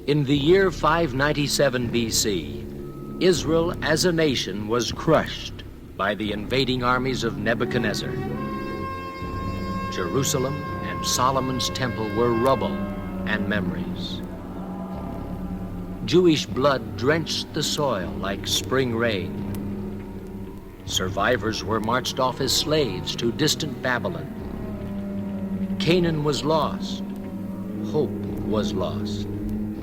In the year 597 BC, Israel as a nation was crushed by the invading armies of Nebuchadnezzar. Jerusalem and Solomon's temple were rubble and memories. Jewish blood drenched the soil like spring rain. Survivors were marched off as slaves to distant Babylon. Canaan was lost. Hope was lost.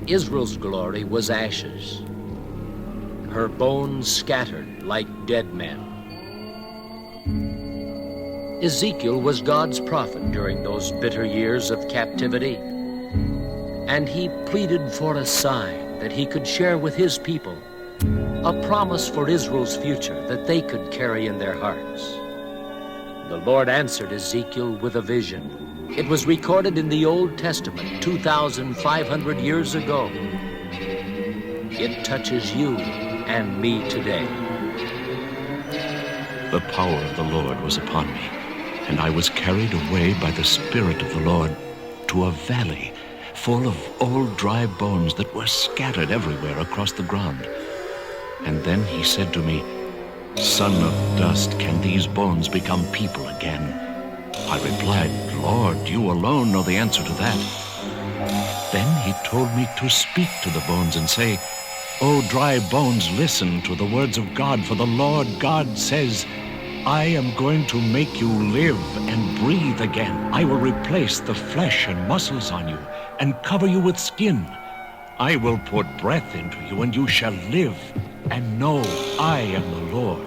Israel's glory was ashes. Her bones scattered like dead men. Ezekiel was God's prophet during those bitter years of captivity, and he pleaded for a sign that he could share with his people, a promise for Israel's future that they could carry in their hearts. The Lord answered Ezekiel with a vision. It was recorded in the Old Testament 2,500 years ago. It touches you and me today. The power of the Lord was upon me, and I was carried away by the Spirit of the Lord to a valley full of old dry bones that were scattered everywhere across the ground. And then he said to me, "Son of dust, can these bones become people again?" I replied, "Lord, you alone know the answer to that." Then he told me to speak to the bones and say, "O dry bones, listen to the words of God, for the Lord God says, I am going to make you live and breathe again. I will replace the flesh and muscles on you and cover you with skin. I will put breath into you and you shall live and know I am the Lord."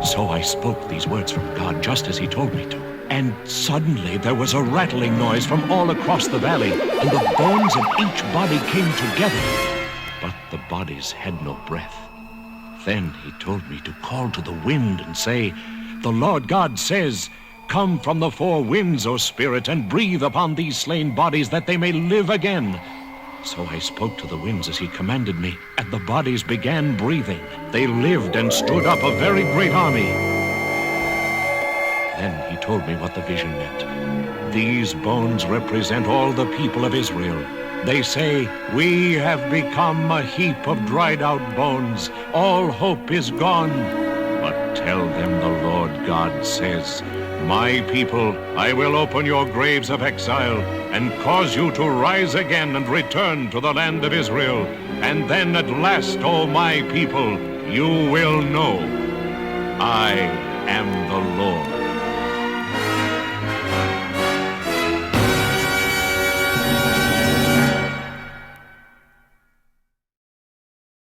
So I spoke these words from God just as he told me to. And suddenly there was a rattling noise from all across the valley, and the bones of each body came together, but the bodies had no breath. Then he told me to call to the wind and say, "The Lord God says, come from the four winds, O Spirit, and breathe upon these slain bodies that they may live again." So I spoke to the winds as he commanded me, and the bodies began breathing. They lived and stood up, a very great army. Then he told me what the vision meant. These bones represent all the people of Israel. They say, "We have become a heap of dried out bones. All hope is gone." But tell them the Lord God says, "My people, I will open your graves of exile and cause you to rise again and return to the land of Israel. And then at last, O my people, you will know I